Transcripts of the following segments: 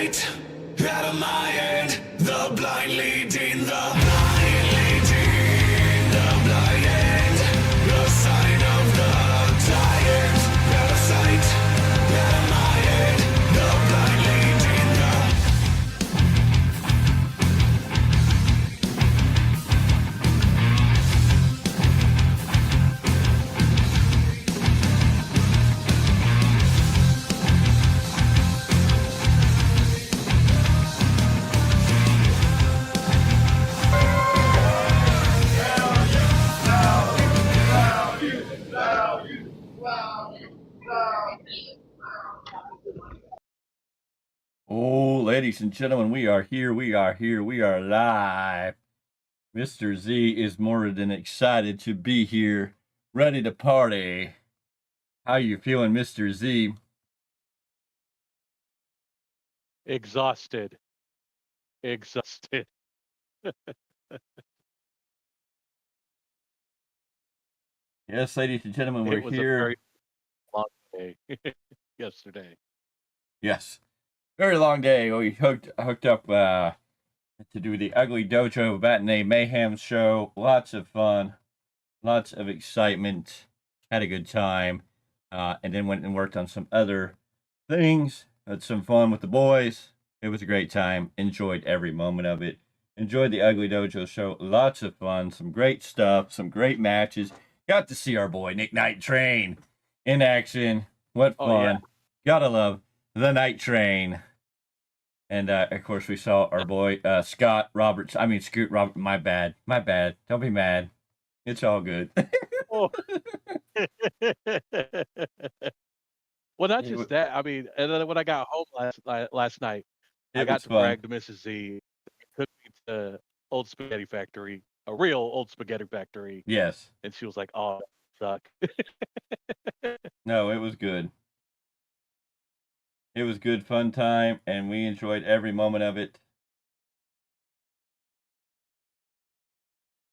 sight, out of my hand, the blind leading the blind leading the blind end, the sign of the giant, out of sight, out of my hand, the blind leading the Oh, ladies and gentlemen, we are here. We are live. Mr. Z is more than excited to be here, ready to party. How you feeling, Mr. Z? Exhausted. Yes, ladies and gentlemen, we're It was here. a very long day yesterday. Yes, very long day. We hooked up to do the Ugly Dojo Matinee Mayhem show. Lots of fun, lots of excitement. Had a good time, and then went and worked on some other things. Had some fun with the boys. It was a great time. Enjoyed every moment of it. Enjoyed the Ugly Dojo show. Lots of fun. Some great stuff. Some great matches. Got to see our boy Nick Night Train in action. What fun. Oh, yeah. Gotta love the Night Train. And of course, we saw our boy Scoot Robert. My bad. Don't be mad. It's all good. Oh. Well, not just that. I mean, and then when I got home last night, I got to brag to Mrs. Z. Took me to Old Spaghetti Factory, a real Old Spaghetti Factory. Yes. And she was like, "Oh, suck." No, it was good. It was good, fun time, and we enjoyed every moment of it.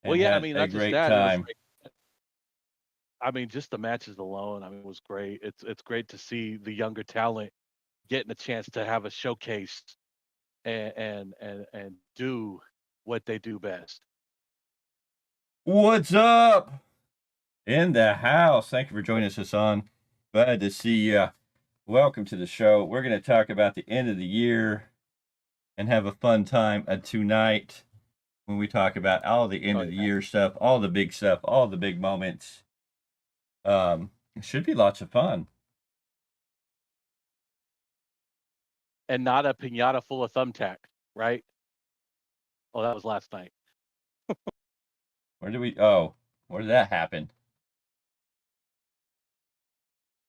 Well, yeah, I mean, not just that. Time. I mean, just the matches alone. I mean, it was great. It's great to see the younger talent getting a chance to have a showcase and do what they do best. What's up? In the house. Thank you for joining us, Hassan. Glad to see you. Welcome to the show. We're going to talk about the end of the year and have a fun time tonight when we talk about all the end of the year stuff, all the big stuff, all the big moments. It should be lots of fun. And not a piñata full of thumbtack, right? Oh, that was last night. Where did that happen?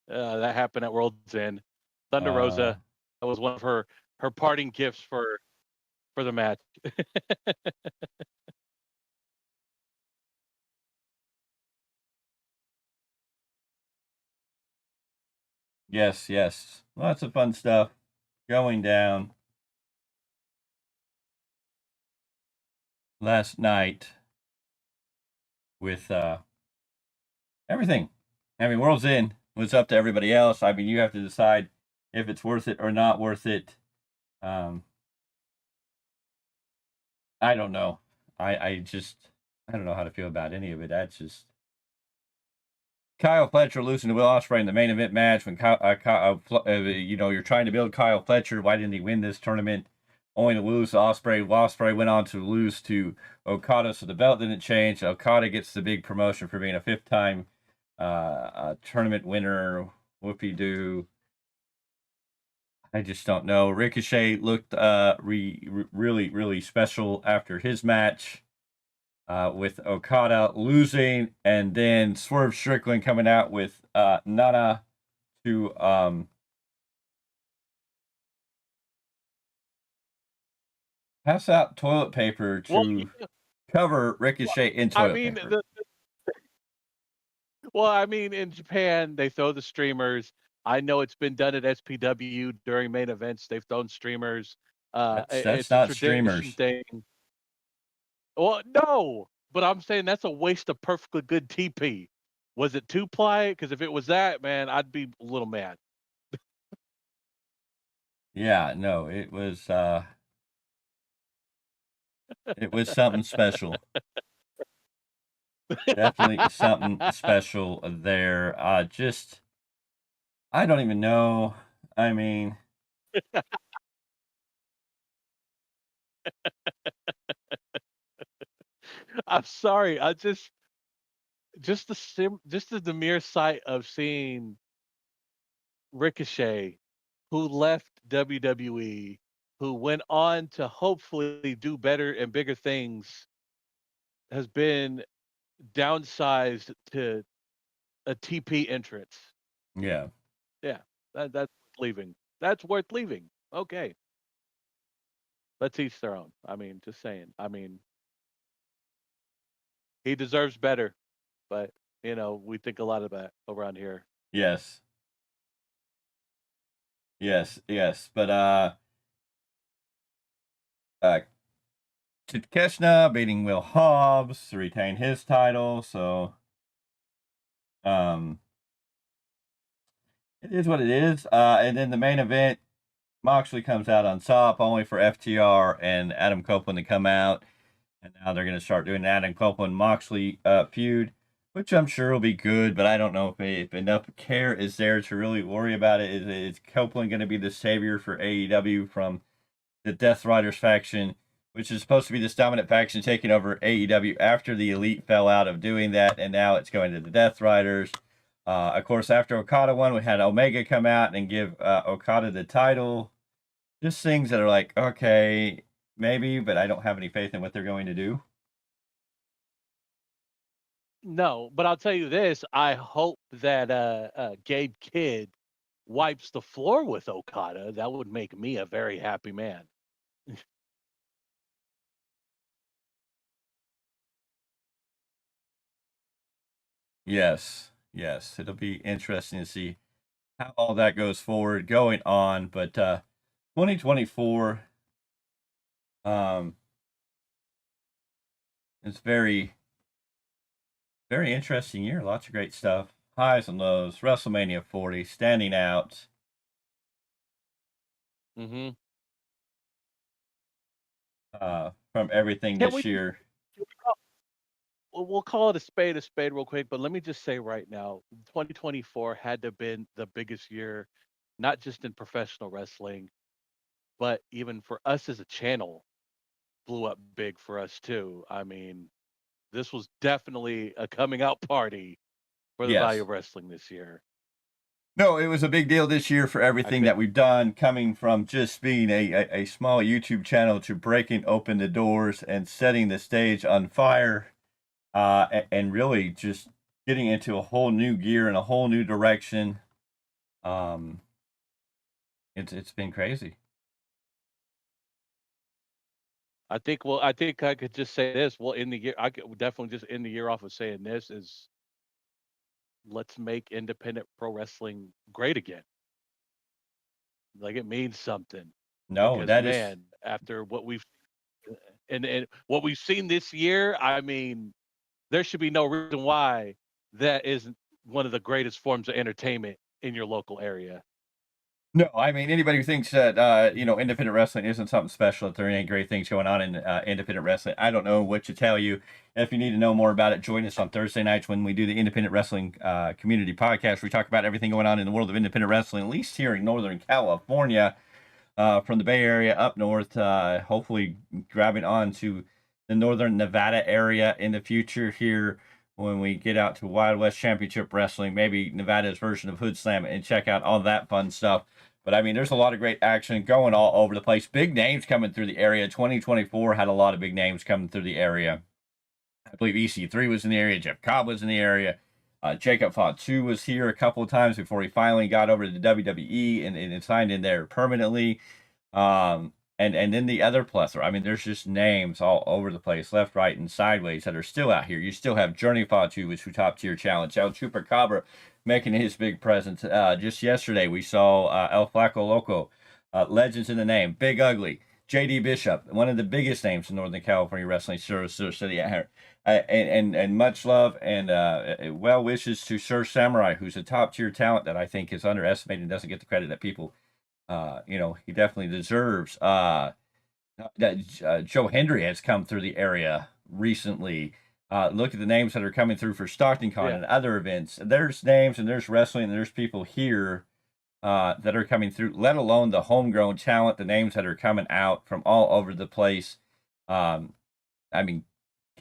That happened at World's End. Thunder Rosa. That was one of her parting gifts for the match. Yes. Lots of fun stuff going down. Last night with everything. I mean, World's End was up to everybody else. I mean, you have to decide if it's worth it or not worth it. I don't know. I don't know how to feel about any of it. That's just Kyle Fletcher losing to Will Ospreay in the main event match. When you're trying to build Kyle Fletcher, why didn't he win this tournament? Only to lose to Ospreay. Ospreay went on to lose to Okada, so the belt didn't change. Okada gets the big promotion for being a fifth-time tournament winner. Whoopie-doo. I just don't know. Ricochet looked really special after his match with Okada losing, and then Swerve Strickland coming out with Nana to pass out toilet paper to cover Ricochet in toilet paper. I mean, in Japan, they throw the streamers. I know it's been done at SPW during main events. They've thrown streamers. That's not streamers. Thing. Well, no, but I'm saying that's a waste of perfectly good TP. Was it 2-ply? Because if it was that, man, I'd be a little mad. Yeah, no, it was something special. Definitely something special there. Just I don't even know. I mean, I'm sorry. I just the mere sight of seeing Ricochet, who left WWE, who went on to hopefully do better and bigger things, has been downsized to a TP entrance. yeah. Yeah, that's worth leaving. That's worth leaving. Okay, let's each their own. I mean, just saying. I mean, he deserves better, but we think a lot of that around here. Yes. Yes, yes. But uh Keshna beating Will Hobbs to retain his title, so um it is what it is. And then the main event, Moxley comes out on top, only for FTR and Adam Copeland to come out. And now they're going to start doing Adam Copeland Moxley feud, which I'm sure will be good, but I don't know if enough care is there to really worry about it. Is Copeland going to be the savior for AEW from the Death Riders faction, which is supposed to be this dominant faction taking over AEW after the Elite fell out of doing that, and now it's going to the Death Riders. Of course, after Okada won, we had Omega come out and give Okada the title. Just things that are like, okay, maybe, but I don't have any faith in what they're going to do. No, but I'll tell you this: I hope that Gabe Kidd wipes the floor with Okada. That would make me a very happy man. Yes, it'll be interesting to see how all that goes forward going on. But 2024, um, it's very interesting year. Lots of great stuff, highs and lows. WrestleMania 40 standing out. Hmm. From everything Can this we just year. we'll call it a spade real quick, but let me just say right now, 2024 had to have been the biggest year, not just in professional wrestling, but even for us as a channel, blew up big for us too. I mean, this was definitely a coming out party for the value Yes. of wrestling this year. No, it was a big deal this year for I everything think that we've done, coming from just being a small YouTube channel to breaking open the doors and setting the stage on fire, and really just getting into a whole new gear and a whole new direction. Um, it's been crazy. I think I could just say this. Well, in the year, I could definitely just end the year off of saying this is let's make independent pro wrestling great again. Like it means something No, because that is man, after what we've and what we've seen this year, I mean, there should be no reason why that isn't one of the greatest forms of entertainment in your local area. no. I mean, anybody who thinks that independent wrestling isn't something special, that there ain't great things going on in independent wrestling, I don't know what to tell you. If you need to know more about it, join us on Thursday nights when we do the Independent Wrestling Community Podcast. We talk about everything going on in the world of independent wrestling, at least here in Northern California, from the Bay Area up north. Hopefully, grabbing on to the Northern Nevada area in the future here when we get out to Wild West Championship Wrestling, maybe Nevada's version of Hood Slam, and check out all that fun stuff. But I mean, there's a lot of great action going all over the place. Big names coming through the area. 2024 had a lot of big names coming through the area. I believe EC3 was in the area. Jeff Cobb was in the area. Jacob Fatu was here a couple of times before he finally got over to the WWE and signed in there permanently. And then the other plethora. I mean, there's just names all over the place, left, right, and sideways that are still out here. You still have Journey Fatu, which was top tier challenge. El Chupacabra making his big presence. Just yesterday, we saw El Flaco Loco, legends in the name, Big Ugly, JD Bishop, one of the biggest names in Northern California wrestling. And much love and well wishes to Sir Samurai, who's a top tier talent that I think is underestimated and doesn't get the credit that people he definitely deserves. Joe Hendry has come through the area recently. Look at the names that are coming through for Stockton Con Yeah. and other events. There's names and there's wrestling and there's people here that are coming through, let alone the homegrown talent, the names that are coming out from all over the place. Um, I mean,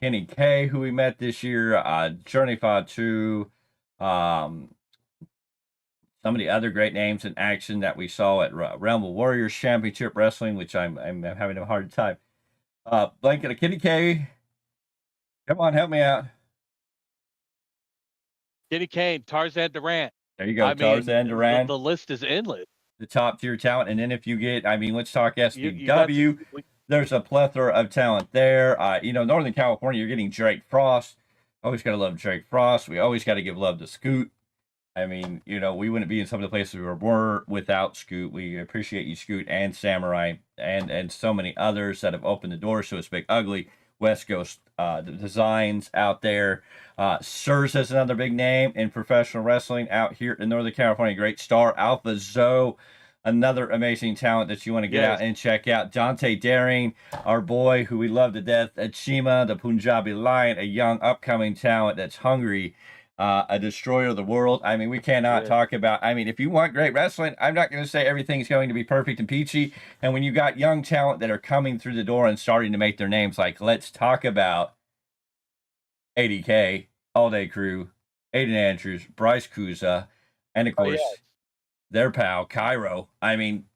Kenny K, who we met this year, Journey Fatu, um, some of the other great names in action that we saw at Realm of Warriors Championship Wrestling, which I'm having a hard time. Blanket of Kenny K, come on, help me out. Kenny Kane, Tarzan Durant. There you go, I mean, Tarzan Duran, the list is endless. the top tier talent. And then if you get, I mean, let's talk You got SPW. There's a plethora of talent there. Northern California, you're getting Drake Frost. Always got to love Drake Frost. We always got to give love to Scoot. I mean, we wouldn't be in some of the places we were without Scoot. We appreciate you, Scoot, and Samurai, and so many others that have opened the doors to us. Big Ugly, West Coast Designs out there. Sirs is another big name in professional wrestling out here in Northern California. Great star. Alpha Zoe, another amazing talent that you want to get out and check out. Dante Daring, our boy who we love to death. Chima, the Punjabi Lion, a young upcoming talent that's hungry. A destroyer of the world. I mean, we cannot talk about. I mean, if you want great wrestling, I'm not going to say everything's going to be perfect and peachy. And when you got young talent that are coming through the door and starting to make their names, like let's talk about ADK, All Day Crew, Aiden Andrews, Bryce Kuza, and of course their pal Cairo. I mean,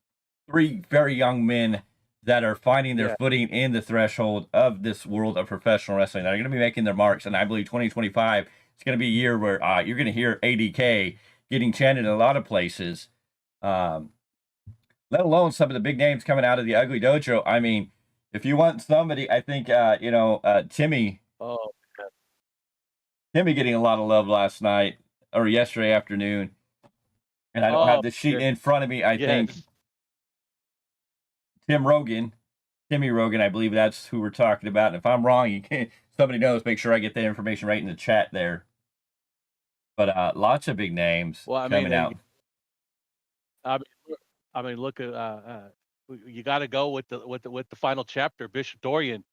three very young men that are finding their footing in the threshold of this world of professional wrestling. They're going to be making their marks, and I believe 2025 it's going to be a year where you're going to hear ADK getting chanted in a lot of places, let alone some of the big names coming out of the Ugly Dojo. I mean, if you want somebody, I think, Timmy. Oh, Timmy getting a lot of love last night or yesterday afternoon. And I don't have the sheet in front of me. I think Timmy Rogan, I believe that's who we're talking about. And if I'm wrong, you can somebody knows, make sure I get that information right in the chat there. But lots of big names coming out. I mean, look at you got to go with the final chapter, Bishop Dorian,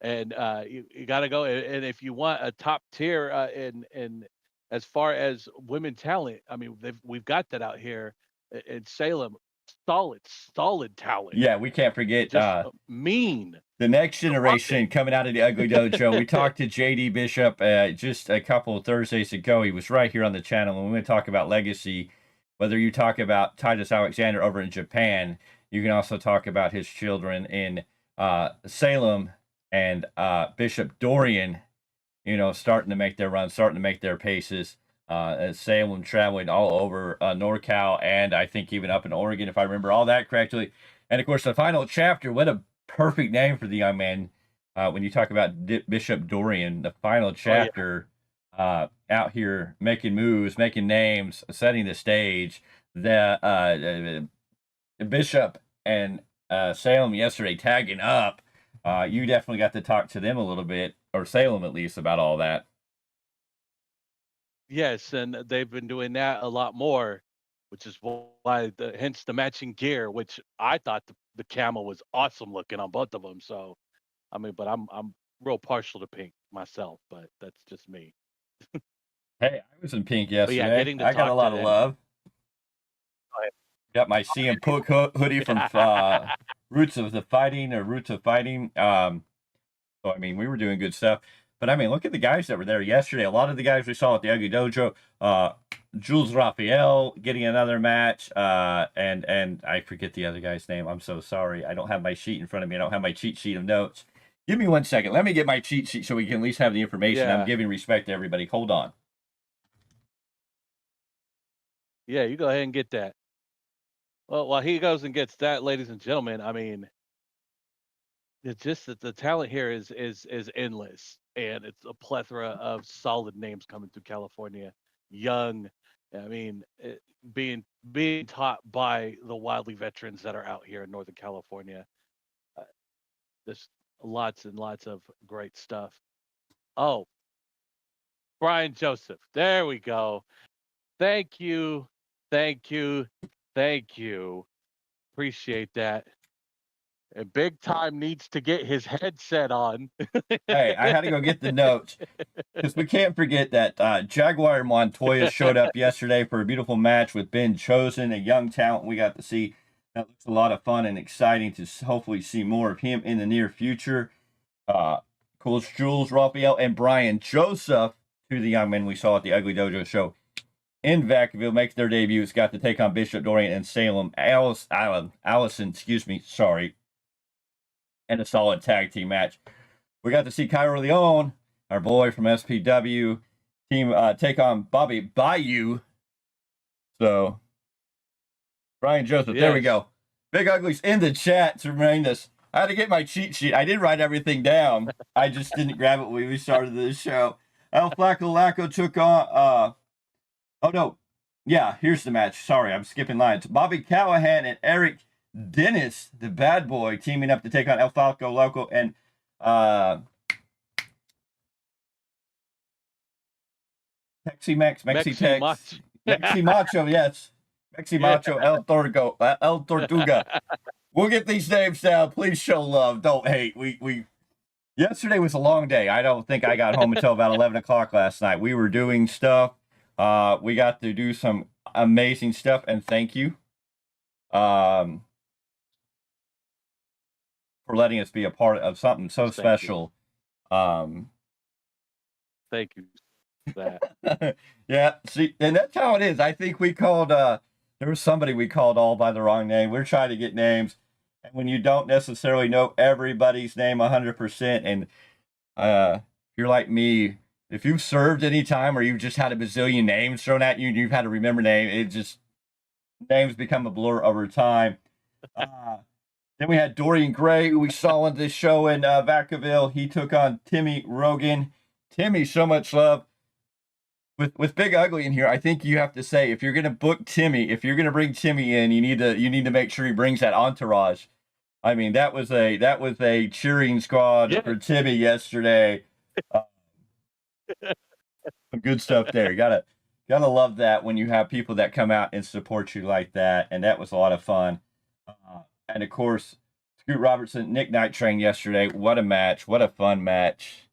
and you got to go. And if you want a top tier in as far as women talent, I mean, we've got that out here in Salem. Solid talent. Yeah, we can't forget mean. The next generation coming out of the Ugly Dojo. We talked to JD Bishop just a couple of Thursdays ago. He was right here on the channel. And when we talk about legacy, whether you talk about Titus Alexander over in Japan, you can also talk about his children in Salem and Bishop Dorian, starting to make their run, starting to make their paces. Salem traveling all over NorCal and I think even up in Oregon, if I remember all that correctly. And of course, the final chapter, what a perfect name for the young man. When you talk about Bishop Dorian, the final chapter out here making moves, making names, setting the stage. The Bishop and Salem yesterday tagging up. You definitely got to talk to them a little bit, or Salem at least, about all that. Yes, and they've been doing that a lot more, which is why hence the matching gear, which I thought the camel was awesome looking on both of them. So, I mean, but I'm real partial to pink myself, but that's just me. Hey, I was in pink yesterday. Getting to I got a lot of love. Go ahead. Got my CM Punk hoodie from Roots of Fighting. So I mean, we were doing good stuff. But I mean, look at the guys that were there yesterday. A lot of the guys we saw at the Ugly Dojo. Jules Raphael getting another match. And I forget the other guy's name. I'm so sorry. I don't have my sheet in front of me. I don't have my cheat sheet of notes. Give me 1 second. Let me get my cheat sheet so we can at least have the information. I'm giving respect to everybody. Hold on. Yeah, you go ahead and get that. Well, while he goes and gets that, ladies and gentlemen, I mean, it's just that the talent here is endless, and it's a plethora of solid names coming through California. Young, I mean, being taught by the wildly veterans that are out here in Northern California. There's lots and lots of great stuff. Oh, Brian Joseph, there we go. Thank you. appreciate that. And Big Time needs to get his headset on. Hey, I had to go get the notes because we can't forget that Jaguar Montoya showed up yesterday for a beautiful match with Ben Chosen, a young talent we got to see. That looks a lot of fun and exciting to hopefully see more of him in the near future. Of course, Jules Raphael and Brian Joseph, two of the young men we saw at the Ugly Dojo show in Vacaville, makes their debuts. Got to take on Bishop Dorian and Salem Allison, sorry, in a solid tag team match. We got to see Cairo Leone, our boy from SPW, team take on Bobby Bayou. So, Brian Joseph, There we go. Big Ugly's in the chat to remind us. I had to get my cheat sheet. I did write everything down. I just didn't grab it when we started the show. El Flaco Laco took on, oh no. Yeah, here's the match. Sorry, I'm skipping lines. Bobby Callahan and Eric Dennis, the bad boy, teaming up to take on El Flaco Loco and Mexi Macho, yes. Mexi Macho, El Tortuga. We'll get these names down. Please show love. Don't hate. Yesterday was a long day. I don't think I got home until about 11 o'clock last night. We were doing stuff. We got to do some amazing stuff, and thank you for letting us be a part of something so special. Thank you for that. Yeah, see, and that's how it is. I think we called, there was somebody we called all by the wrong name. We're trying to get names. And when you don't necessarily know everybody's name 100%, and you're like me, if you've served any time or you've just had a bazillion names thrown at you and you've had to remember names become a blur over time. Then we had Dorian Gray, who we saw on this show in Vacaville. He took on Timmy Rogan. Timmy, so much love. With Big Ugly in here, I think you have to say, if you're going to book Timmy, if you're going to bring Timmy in, you need to make sure he brings that entourage. I mean, that was a cheering squad for Timmy yesterday. Some good stuff there. You gotta love that when you have people that come out and support you like that, and that was a lot of fun. And of course, Scoot Robertson, Nick Night Train yesterday. What a match! What a fun match.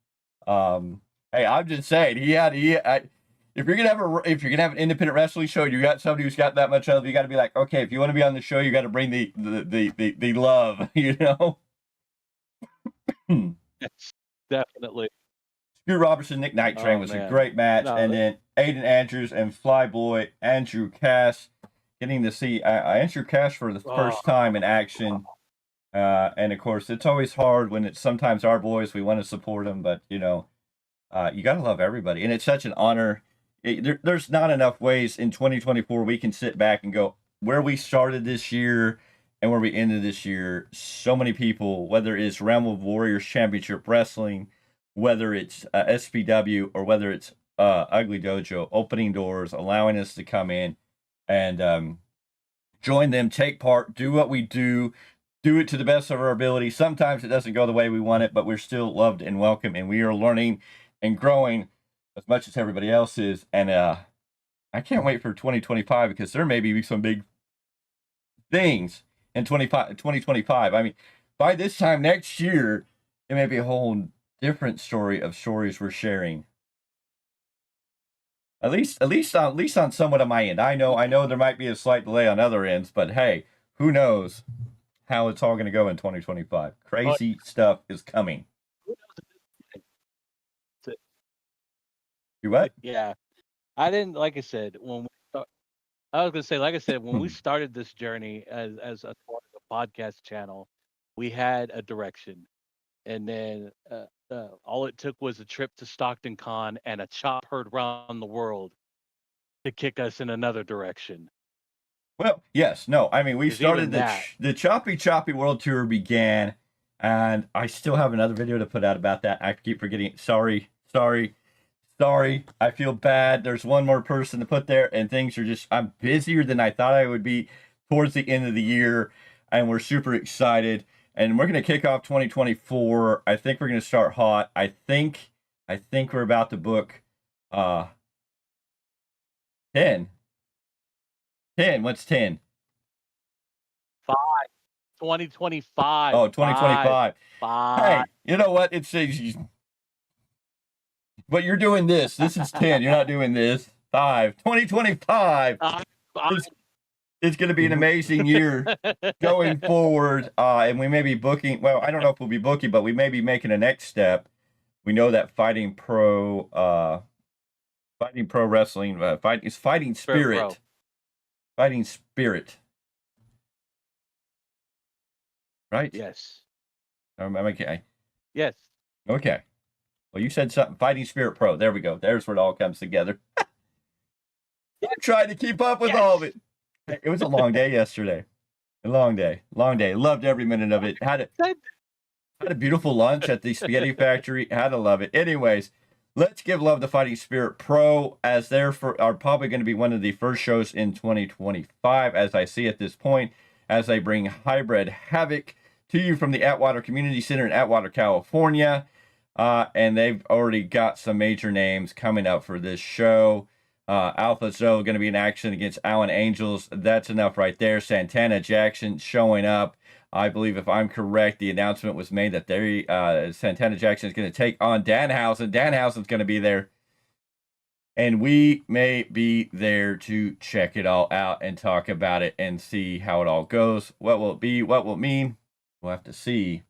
Hey, I'm just saying, if you're gonna have an independent wrestling show, you got somebody who's got that much of, you got to be like, okay, if you want to be on the show, you got to bring the love, you know. Yes, definitely. Scoot Robertson, Nick Night Train was a great match, and then Aiden Andrews and Flyboy Andrew Cass, getting to see Andrew Cass for the first time in action. And of course, it's always hard when it's sometimes our boys. We want to support them, but you know, you got to love everybody, and it's such an honor. There's not enough ways in 2024 we can sit back and go where we started this year and where we ended this year. So many people, whether it's Realm of Warriors Championship Wrestling, whether it's SPW, or whether it's Ugly Dojo, opening doors, allowing us to come in and join them, take part, do what we do it to the best of our ability. Sometimes it doesn't go the way we want it, but we're still loved and welcome, and we are learning and growing as much as everybody else is. And I can't wait for 2025, because there may be some big things in 2025. I mean, by this time next year, it may be a whole different stories we're sharing. At least on somewhat of my end. I know there might be a slight delay on other ends, but hey, who knows how it's all going to go in 2025. Crazy stuff is coming. You what? Yeah, I didn't, like I said, when I was gonna say, like I said, when we started this journey as a part of the podcast channel, we had a direction, and then all it took was a trip to Stockton Con and a chop heard around the world to kick us in another direction. Well, yes, no, I mean, we 'Cause started even that- the Choppy World Tour began, and I still have another video to put out about that. I keep forgetting it. Sorry. I feel bad. There's one more person to put there, and things are just, I'm busier than I thought I would be towards the end of the year, and we're super excited. And we're going to kick off 2024. I think we're going to start hot. I think we're about to book 10. 10, what's 10? 5. 2025. Oh, 2025. 5. Hey, you know what? But you're doing this. This is 10. You're not doing this. 5. 2025. It's going to be an amazing year going forward. And we may be booking. Well, I don't know if we'll be booking, but we may be making a next step. We know that Fighting Pro Wrestling, it's Fighting Spirit. Fighting Spirit. Right? Yes. Okay. Yes. Okay. Well, you said something. Fighting Spirit Pro. There we go. There's where it all comes together. I'm trying to keep up with all of it. It was a long day yesterday. A long day. Long day. Loved every minute of it. Had a beautiful lunch at the Spaghetti Factory. Had to love it. Anyways, let's give love to Fighting Spirit Pro, as are probably going to be one of the first shows in 2025, as I see at this point, as they bring Hybrid Havoc to you from the Atwater Community Center in Atwater, California. And they've already got some major names coming up for this show. Alpha Zoe going to be in action against Allen Angels. That's enough right there. Santana Jackson showing up. I believe, if I'm correct, the announcement was made that Santana Jackson is going to take on Danhausen. Danhausen's going to be there. And we may be there to check it all out and talk about it and see how it all goes. What will it be? What will it mean? We'll have to see.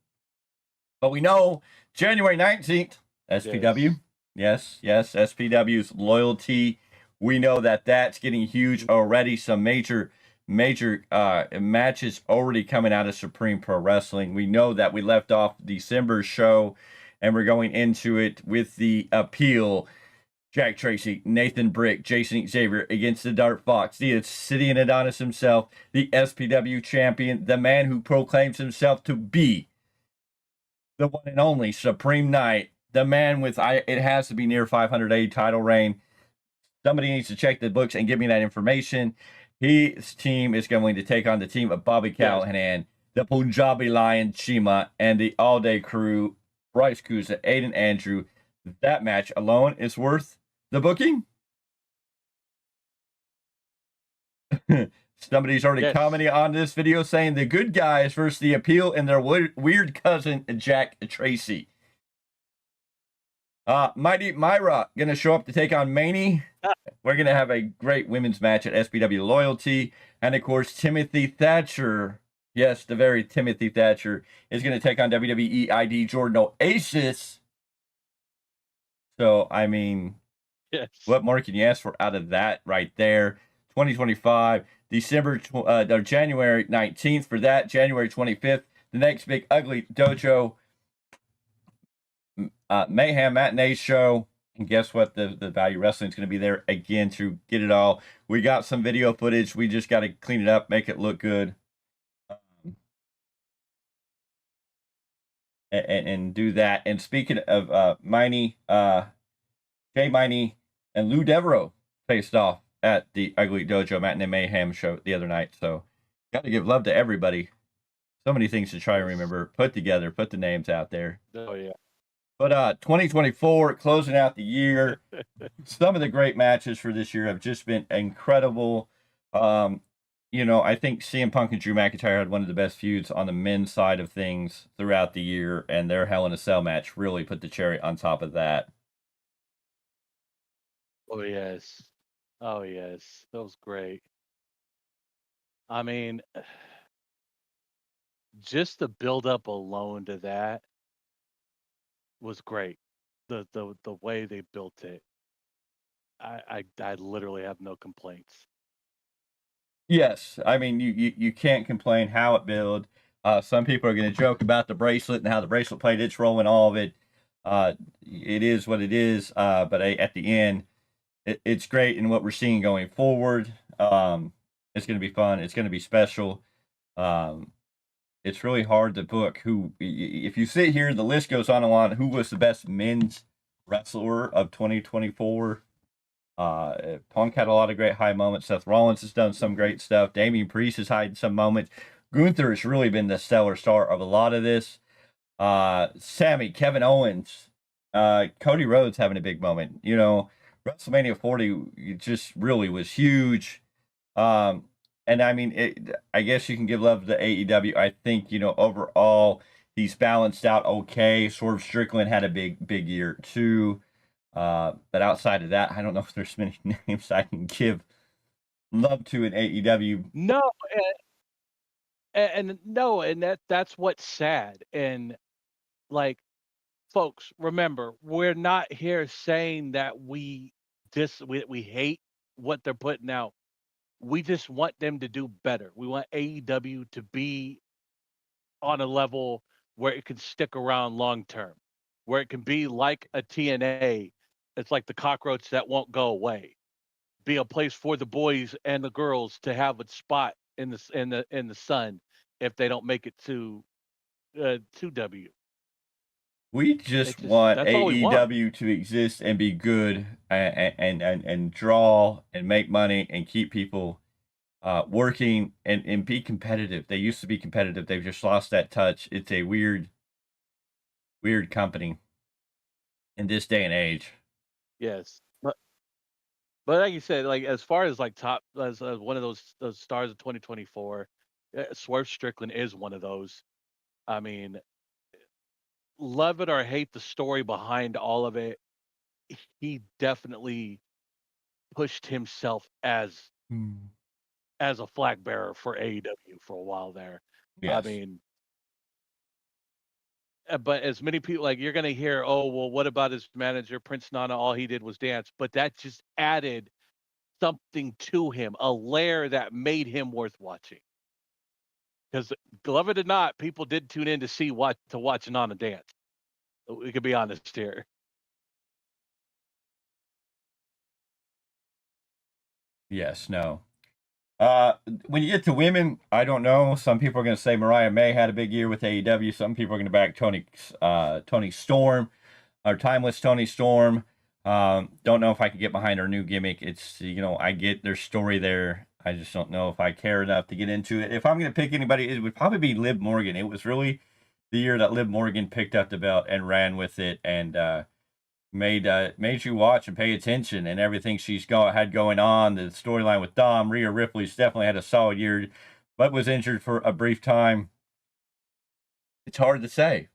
But we know January 19th, SPW. Yes, SPW's loyalty. We know that that's getting huge already. Some major matches already coming out of Supreme Pro Wrestling. We know that we left off December's show, and we're going into it with the appeal. Jack Tracy, Nathan Brick, Jason Xavier against the Dark Fox, the Obsidian Adonis himself, the SPW champion, the man who proclaims himself to be the one and only Supreme Knight, the man with, it has to be near 500A title reign. Somebody needs to check the books and give me that information. His team is going to take on the team of Bobby Callahan, the Punjabi Lion Chima, and the All Day Crew, Bryce Kuza, Aiden Andrew. That match alone is worth the booking. Somebody's already commenting on this video saying the good guys versus the appeal and their weird cousin, Jack Tracy. Mighty Myra going to show up to take on Maney. We're going to have a great women's match at SPW Loyalty. And, of course, Timothy Thatcher, yes, the very Timothy Thatcher, is going to take on WWE ID Jordan Oasis. So, I mean, what more can you ask for out of that right there? 2025, January 19th for that. January 25th, the next big ugly dojo Mayhem Matinee show. And guess what? The Value Wrestling is going to be there again to get it all. We got some video footage. We just got to clean it up, make it look good. And do that. And speaking of Miney, Jay Miney and Lou Devereaux faced off at the Ugly Dojo Matinee Mayhem show the other night. So got to give love to everybody. So many things to try and remember, put together, put the names out there. Oh, yeah. But 2024, closing out the year, some of the great matches for this year have just been incredible. You know, I think CM Punk and Drew McIntyre had one of the best feuds on the men's side of things throughout the year, and their Hell in a Cell match really put the cherry on top of that. Oh, yes. Oh, yes. That was great. I mean, just the build up alone to that was great. The way they built it, I literally have no complaints. Yes, I mean you can't complain how it built. Some people are going to joke about the bracelet and how the bracelet played its role in all of it. It is what it is. But at the end, it's great in what we're seeing going forward. It's going to be fun. It's going to be special. It's really hard to book if you sit here, the list goes on and on. Who was the best men's wrestler of 2024? Punk had a lot of great high moments. Seth Rollins has done some great stuff. Damian Priest has had some moments. Gunther has really been the stellar star of a lot of this. Sammy, Kevin Owens, Cody Rhodes having a big moment. You know, WrestleMania 40 just really was huge. And I mean, I guess you can give love to AEW. I think, overall, he's balanced out okay. Swerve Strickland had a big year too. But outside of that, I don't know if there's many names I can give love to in AEW. No, and no, and that's what's sad. And like, folks, remember, we're not here saying that we hate what they're putting out. We just want them to do better. We want AEW to be on a level where it can stick around long term, where it can be like a TNA. It's like the cockroach that won't go away. Be a place for the boys and the girls to have a spot in the sun if they don't make it to W. We It just just want that's all we want. AEW to exist and be good and draw and make money and keep people working and be competitive. They used to be competitive. They've just lost that touch. It's a weird company in this day and age. Yes. But like you said, like as far as like top as one of those stars of 2024, Swerve Strickland is one of those. I mean, love it or hate the story behind all of it, he definitely pushed himself as a flag bearer for AEW for a while there. I Yes. mean, but as many people like you're gonna hear, oh well, what about his manager Prince Nana? All he did was dance, but that just added something to him, a layer that made him worth watching. Because love it or not, people did tune in to watch Nana dance. We could be honest here. Yes. No. When you get to women, I don't know. Some people are going to say Mariah May had a big year with AEW. Some people are going to back Tony Storm, or Timeless Tony Storm. Don't know if I could get behind her new gimmick. It's I get their story there. I just don't know if I care enough to get into it. If I'm going to pick anybody, it would probably be Liv Morgan. It was really the year that Liv Morgan picked up the belt and ran with it, and made you watch and pay attention, and everything had going on. The storyline with Dom, Rhea Ripley's definitely had a solid year, but was injured for a brief time. It's hard to say.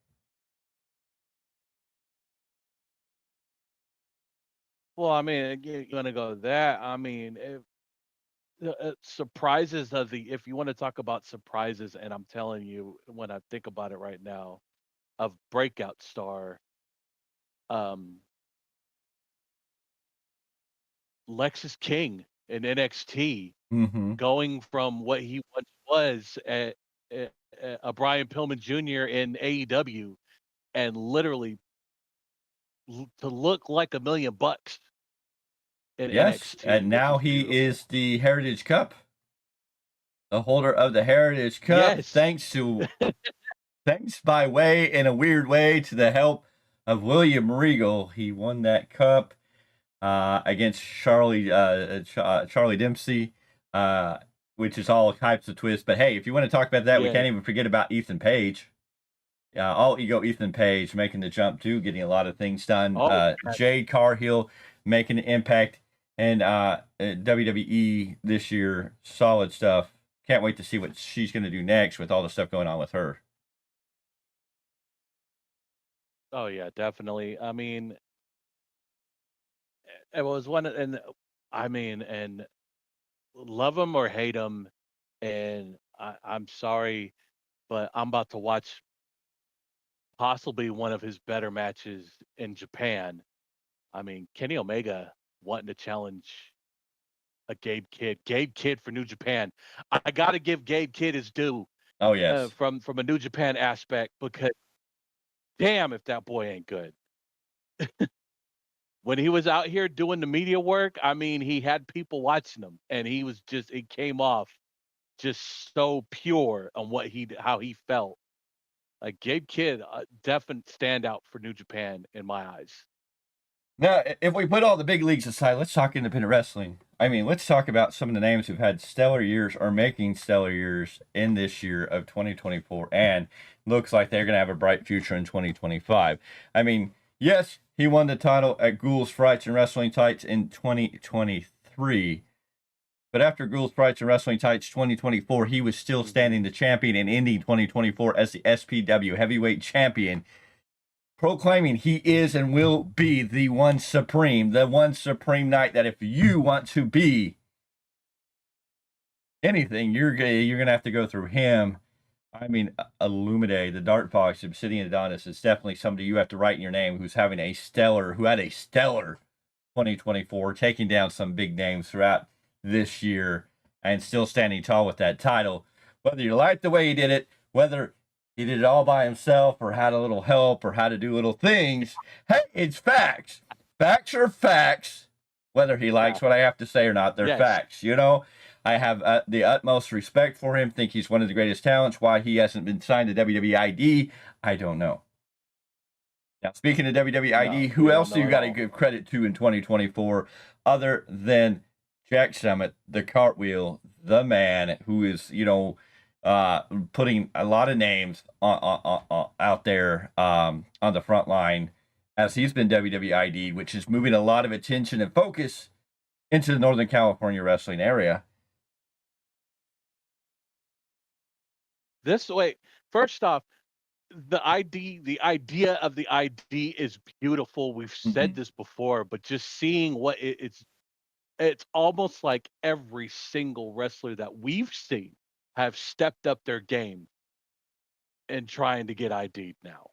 Well, I mean, you're gonna go that. I mean, if, surprises of the if you want to talk about surprises, and I'm telling you, when I think about it right now, of breakout star, um, Lexus King in NXT, Mm-hmm. going from what he once was at a Brian Pillman Jr. in AEW, and literally to look like $1 million in Yes, NXT, and which now is he beautiful. is the Heritage Cup, the holder of the Heritage Cup, Yes. thanks by way in a weird way to the help of William Regal. He won that cup against Charlie Dempsey, which is all types of twists. But hey, if you want to talk about that, we Yeah. can't even forget about Ethan Page. All ego Ethan Page making the jump too, getting a lot of things done. Oh, Jade Cargill making an impact in WWE this year. Solid stuff. Can't wait to see what she's going to do next with all the stuff going on with her. oh yeah, definitely. I mean, it was one, and I mean, and love him or hate him, and I'm sorry, but I'm about to watch possibly one of his better matches in Japan. I mean, Kenny Omega wanting to challenge a Gabe Kidd for New Japan. I got to give Gabe Kidd his due Oh yes, from a New Japan aspect, because damn if that boy ain't good. When he was out here doing the media work, I mean, he had people watching him, and he was just it came off just so pure on how he felt. Like Gabe Kidd, definite standout for New Japan in my eyes. now, if we put all the big leagues aside, let's talk independent wrestling. I mean, let's talk about some of the names who've had stellar years or making stellar years in this year of 2024, and looks like they're going to have a bright future in 2025. I mean, yes, he won the title at Ghouls, Frights, and Wrestling Tights in 2023, But after Ghouls, Frights, and Wrestling Tights 2024, he was still standing the champion and ending 2024 as the SPW heavyweight champion, proclaiming he is and will be the one supreme knight that if you want to be anything, you're gonna have to go through him. I mean, Illumide, the Dart Fox, Obsidian Adonis is definitely somebody you have to write in your name who had a stellar 2024, taking down some big names throughout this year and still standing tall with that title. Whether you like the way he did it, whether he did it all by himself or had a little help or how to do little things, hey, it's facts. Facts are facts. Whether he likes what I have to say or not, they're facts. You know, I have the utmost respect for him, think he's one of the greatest talents. Why he hasn't been signed to WWE ID, I don't know. Now, speaking of WWE ID, who else do you got to give credit to in 2024 other than Jack Summit, the Cartwheel, the man who is, putting a lot of names out there on the front line as he's been WWE ID, which is moving a lot of attention and focus into the Northern California wrestling area. First off, the idea of the ID is beautiful. We've said this before, but just seeing what it's almost like every single wrestler that we've seen have stepped up their game and trying to get ID'd now.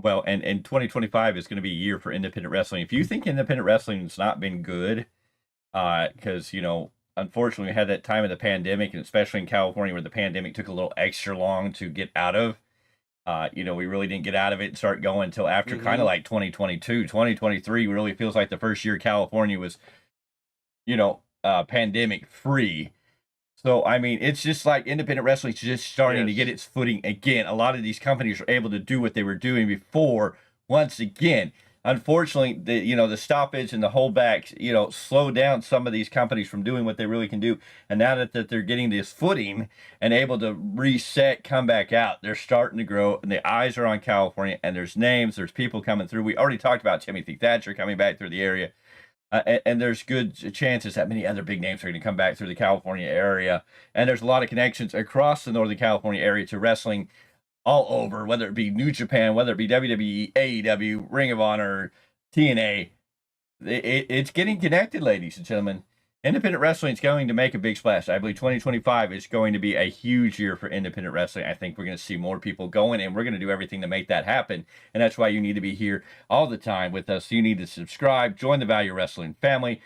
Well, and 2025 is going to be a year for independent wrestling. If you think independent wrestling has not been good, because, unfortunately we had that time of the pandemic, and especially in California where the pandemic took a little extra long to get out of, we really didn't get out of it and start going until after kind of like 2022. 2023 really feels like the first year California was, pandemic free. So, I mean, it's just like independent wrestling is just starting to get its footing again. A lot of these companies are able to do what they were doing before once again. Unfortunately, the stoppage and the holdbacks, slow down some of these companies from doing what they really can do. And now that they're getting this footing and able to reset, come back out, they're starting to grow. And the eyes are on California, and there's names, there's people coming through. We already talked about Timothy Thatcher coming back through the area. And there's good chances that many other big names are going to come back through the California area. And there's a lot of connections across the Northern California area to wrestling all over, whether it be New Japan, whether it be WWE, AEW, Ring of Honor, TNA. It's getting connected, ladies and gentlemen. Independent wrestling is going to make a big splash. I believe 2025 is going to be a huge year for independent wrestling. I think we're going to see more people going, and we're going to do everything to make that happen. And that's why you need to be here all the time with us. You need to subscribe, join the Value Wrestling family,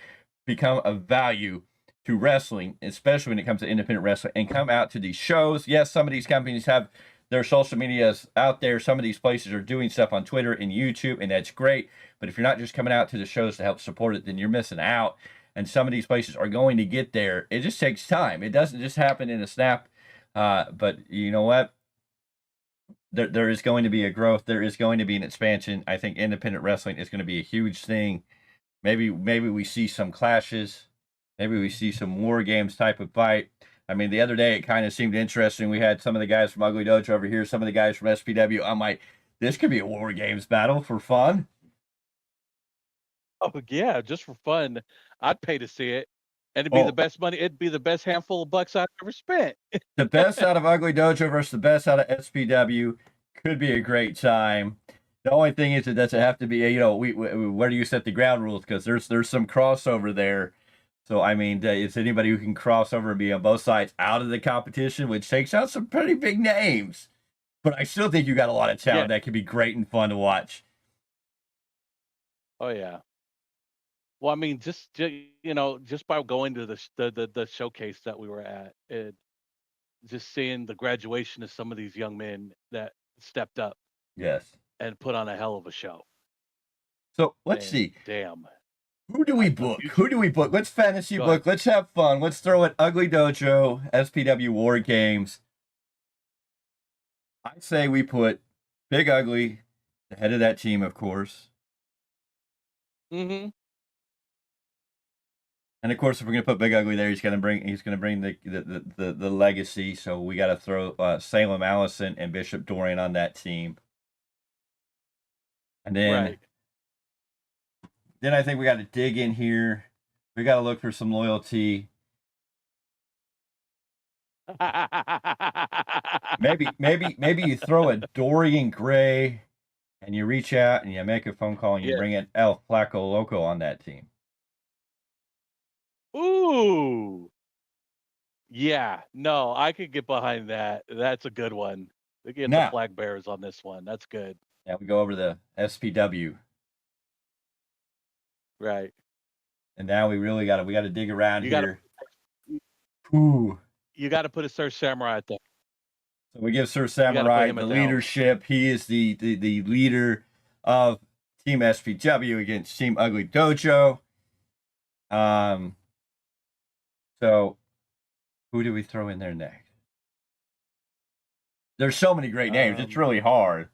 become a value to wrestling, especially when it comes to independent wrestling, and come out to these shows. Yes, some of these companies have their social medias out there. Some of these places are doing stuff on Twitter and YouTube, and that's great. But if you're not just coming out to the shows to help support it, then you're missing out. And some of these places are going to get there. It just takes time. It doesn't just happen in a snap. But you know what? There is going to be a growth. There is going to be an expansion. I think independent wrestling is going to be a huge thing. Maybe we see some clashes. Maybe we see some war games type of fight. I mean, the other day it kind of seemed interesting. We had some of the guys from Ugly Dojo over here, some of the guys from SPW. I'm like, this could be a war games battle for fun. Oh yeah, just for fun. I'd pay to see it. And it'd be the best money. It'd be the best handful of bucks I've ever spent. The best out of Ugly Dojo versus the best out of SPW could be a great time. The only thing is it doesn't have to be, where do you set the ground rules? Because there's some crossover there. So, I mean, it's anybody who can cross over and be on both sides out of the competition, which takes out some pretty big names. But I still think you got a lot of talent that could be great and fun to watch. Oh yeah. Well, I mean, just by going to the showcase that we were at, and just seeing the graduation of some of these young men that stepped up, yes, and put on a hell of a show. So let's see. Damn. Who do we book? Let's fantasy book. Let's have fun. Let's throw it Ugly Dojo, SPW War Games. I say we put Big Ugly, the head of that team, of course. Mm-hmm. And of course, if we're gonna put Big Ugly there, he's gonna bring the legacy. So we got to throw Salem Allison and Bishop Dorian on that team. And then, then I think we got to dig in here. We got to look for some loyalty. Maybe you throw a Dorian Gray and you reach out and you make a phone call and you Yeah. bring in El Flaco Loco on that team. Ooh. Yeah. No, I could get behind that. That's a good one. They get the Now, flag bearers on this one. That's good. we go over the SPW, Right. and now we got to dig around You gotta here. Ooh. you gotta put a Sir Samurai thing. So we give Sir gotta put Samurai him the at the helm. leadership. He is the leader of Team SPW against Team Ugly Dojo. So who do we throw in there next? There's so many great names. It's really hard.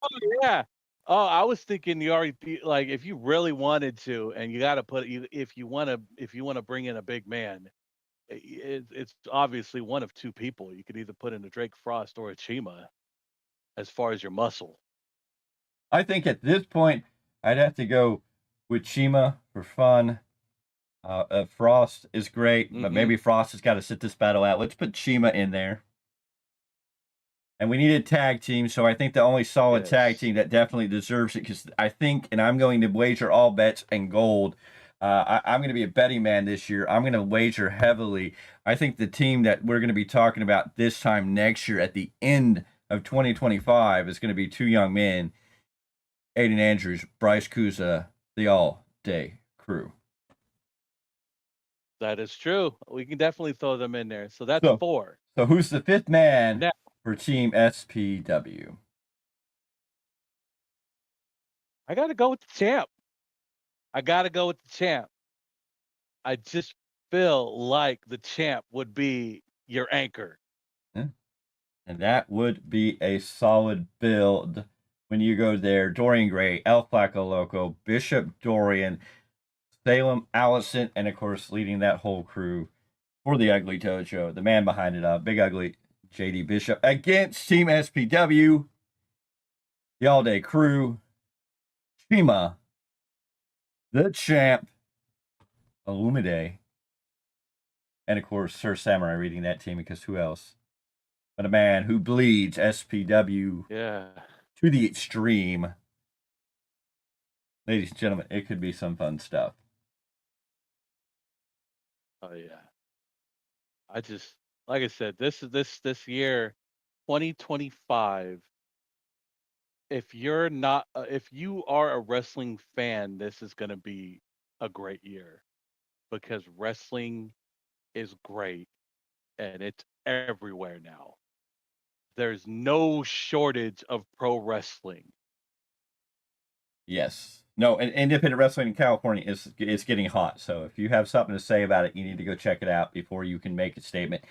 Oh yeah. Oh, I was thinking you already like if you really wanted to, and you got to put if you want to bring in a big man, it's obviously one of two people. You could either put in a Drake Frost or a Chima, as far as your muscle. I think at this point, I'd have to go with Chima for fun. Frost is great, but maybe Frost has got to sit this battle out. Let's put Chima in there. And we need a tag team, so I think the only solid tag team that definitely deserves it, because I think, and I'm going to wager all bets and gold. I'm going to be a betting man this year. I'm going to wager heavily. I think the team that we're going to be talking about this time next year at the end of 2025 is going to be two young men, Aiden Andrews, Bryce Kuza, the all-day crew. That is true. We can definitely throw them in there. So that's 4. So who's the fifth man Now, for Team SPW? I got to go with the champ. I just feel like the champ would be your anchor. Yeah. And that would be a solid build when you go there. Dorian Gray, El Flaco Loco, Bishop Dorian, Salem Allison, and of course leading that whole crew for the Ugly Dojo, the man behind it all, Big Ugly JD Bishop against Team SPW, the all-day crew, Chima, the champ, Illumide, and of course Sir Samurai reading that team, because who else but a man who bleeds SPW to the extreme. Ladies and gentlemen, it could be some fun stuff. Oh yeah. I just, like I said, this year, 2025. If you're not, if you are a wrestling fan, this is going to be a great year, because wrestling is great and it's everywhere now. There's no shortage of pro wrestling. Yes. No, and independent wrestling in California is getting hot. So if you have something to say about it, you need to go check it out before you can make a statement.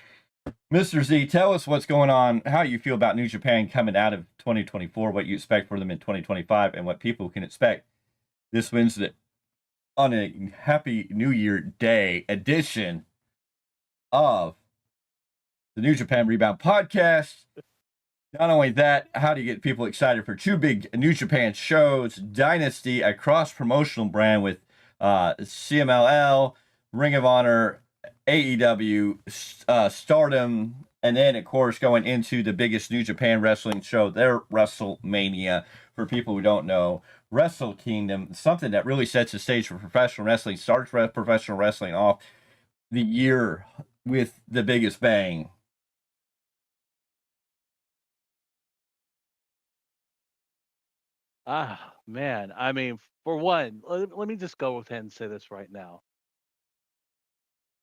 Mr. Z, tell us what's going on, how you feel about New Japan coming out of 2024, what you expect for them in 2025, and what people can expect this Wednesday on a Happy New Year Day edition of the New Japan Rebound Podcast. Not only that, how do you get people excited for two big New Japan shows? Dynasty, a cross-promotional brand with CMLL, Ring of Honor, AEW, Stardom, and then, of course, going into the biggest New Japan wrestling show, their WrestleMania. For people who don't know, Wrestle Kingdom, something that really sets the stage for professional wrestling, starts professional wrestling off the year with the biggest bang. Ah, man. I mean, for one, let me just go ahead and say this right now.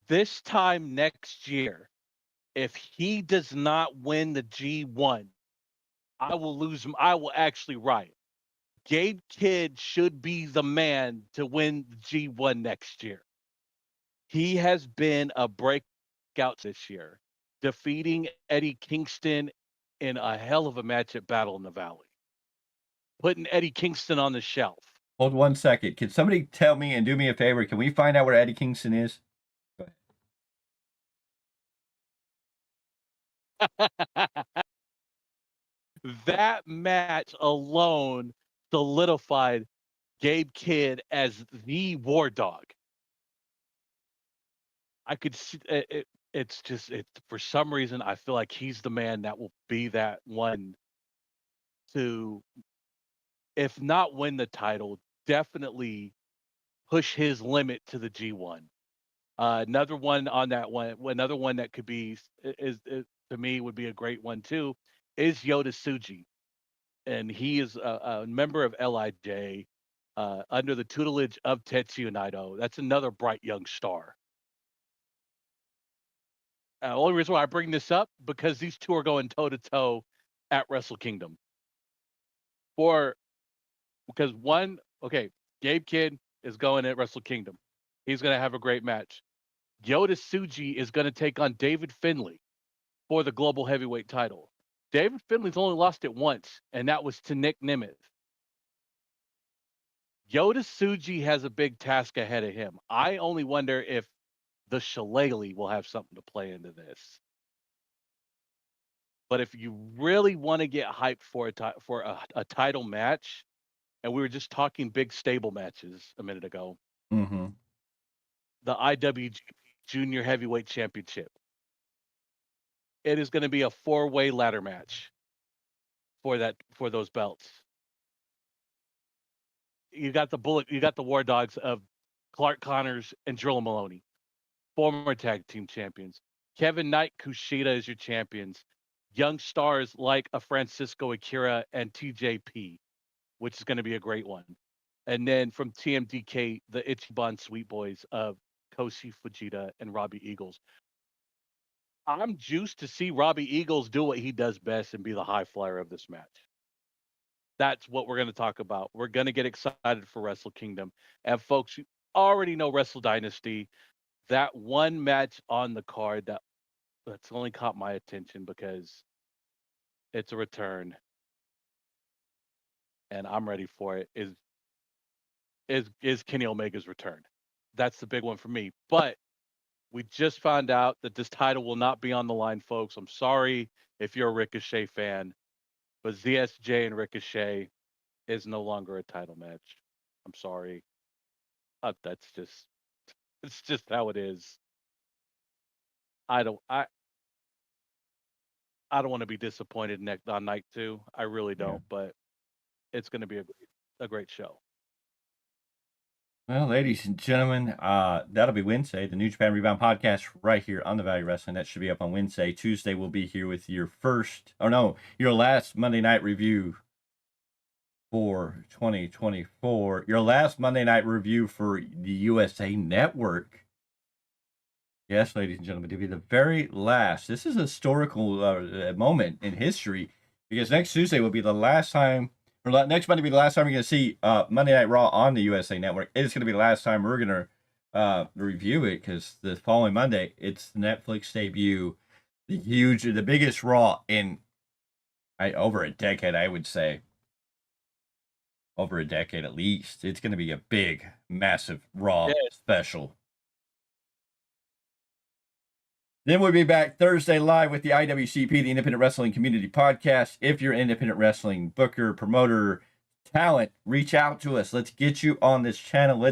This time next year, if he does not win the G1, I will lose him. I will actually write. Gabe Kidd should be the man to win the G1 next year. He has been a breakout this year, defeating Eddie Kingston in a hell of a match at Battle in the Valley, putting Eddie Kingston on the shelf. Hold 1 second. Can somebody tell me and do me a favor? Can we find out where Eddie Kingston is? Go ahead. That match alone solidified Gabe Kidd as the war dog. I could see it's just for some reason I feel like he's the man that will be that one to, if not win the title, definitely push his limit to the G1. Another one on that one, another one that could be is to me would be a great one too, is Yoda Tsuji, and he is a member of Lij, under the tutelage of Tetsuya Naito. That's another bright young star. Only reason why I bring this up because these two are going toe to toe at Wrestle Kingdom. For because one, okay, Gabe Kidd is going at Wrestle Kingdom. He's going to have a great match. Yoda Tsuji is going to take on David Finlay for the global heavyweight title. David Finlay's only lost it once, and that was to Nick Nemeth. Yoda Tsuji has a big task ahead of him. I only wonder if the Shillelagh will have something to play into this. But if you really want to get hyped for a title match, and we were just talking big stable matches a minute ago, Mm-hmm. the IWGP Junior Heavyweight Championship. It is going to be a 4-way ladder match for those belts. You got the War Dogs of Clark Connors and Drill Maloney, former tag team champions. Kevin Knight, Kushida is your champions. Young stars like a Francisco Akira and TJP, which is going to be a great one. And then from TMDK, the Ichiban Sweet Boys of Koshi Fujita and Robbie Eagles. I'm juiced to see Robbie Eagles do what he does best and be the high flyer of this match. That's what we're going to talk about. We're going to get excited for Wrestle Kingdom. And folks, you already know Wrestle Dynasty. That one match on the card that's only caught my attention because it's a return and I'm ready for it is Kenny Omega's return. That's the big one for me. But we just found out that this title will not be on the line, folks. I'm sorry if you're a Ricochet fan, but ZSJ and Ricochet is no longer a title match. I'm sorry. It's just how it is. I don't I I don't want to be disappointed on night 2. I really Yeah. don't, but it's going to be a great show. Well, ladies and gentlemen, that'll be Wednesday. The New Japan Rebound podcast right here on the Value Wrestling. That should be up on Wednesday. Tuesday, we'll be here with your your last Monday night review for 2024. Your last Monday night review for the USA Network. Yes, ladies and gentlemen, to be the very last. This is a historical moment in history because next Tuesday will be the last time, or next Monday will be the last time you're going to see Monday Night Raw on the USA Network. It's going to be the last time we're going to review it because the following Monday, it's the Netflix debut, the biggest Raw in over a decade, I would say. Over a decade at least. It's going to be a big, massive Raw special. Then we'll be back Thursday live with the IWCP, the Independent Wrestling Community Podcast. If you're an independent wrestling booker, promoter, talent, reach out to us. Let's get you on this channel.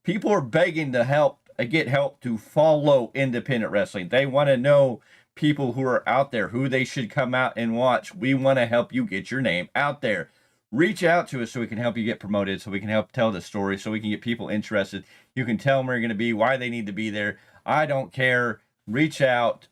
People are begging to get help to follow independent wrestling. They want to know people who are out there, who they should come out and watch. We want to help you get your name out there. Reach out to us so we can help you get promoted, so we can help tell the story, so we can get people interested. You can tell them where you're going to be, why they need to be there. I don't care. Reach out.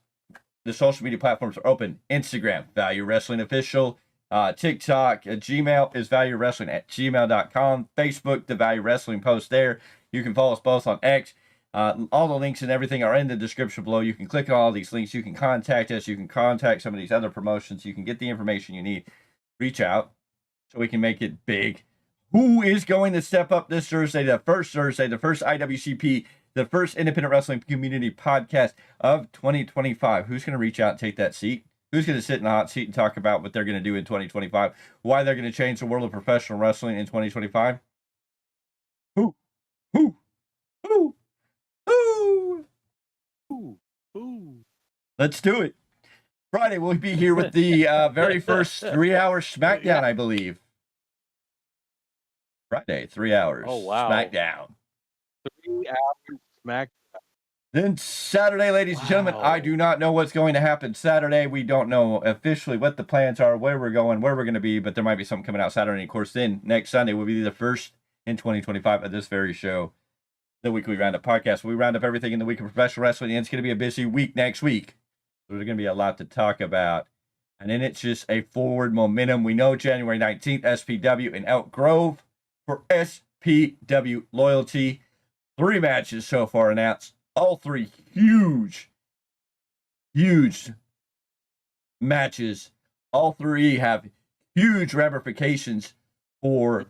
The social media platforms are open. Instagram, Value Wrestling Official. TikTok, Gmail is valuewrestling@gmail.com. Facebook, the Value Wrestling post there. You can follow us both on X. All the links and everything are in the description below. You can click on all these links. You can contact us. You can contact some of these other promotions. You can get the information you need. Reach out so we can make it big. Who is going to step up this Thursday, the first IWCP, the first Independent Wrestling Community Podcast of 2025? Who's going to reach out and take that seat? Who's going to sit in the hot seat and talk about what they're going to do in 2025? Why they're going to change the world of professional wrestling in 2025? Who? Let's do it. Friday, we'll be here with the very first 3-hour SmackDown, I believe. Friday, 3 hours. Oh, wow. SmackDown. 3 hours SmackDown. Then Saturday, ladies and gentlemen, I Wow. do not know what's going to happen Saturday. We don't know officially what the plans are, where we're going, where we're going to be, but there might be something coming out Saturday. And of course, then next Sunday will be the first in 2025 of this very show, the Weekly Roundup podcast. We round up everything in the week of professional wrestling, and it's going to be a busy week next week. So there's going to be a lot to talk about. And then it's just a forward momentum. We know January 19th, SPW in Elk Grove for SPW Loyalty. 3 matches so far announced. All 3 huge matches. All 3 have huge ramifications for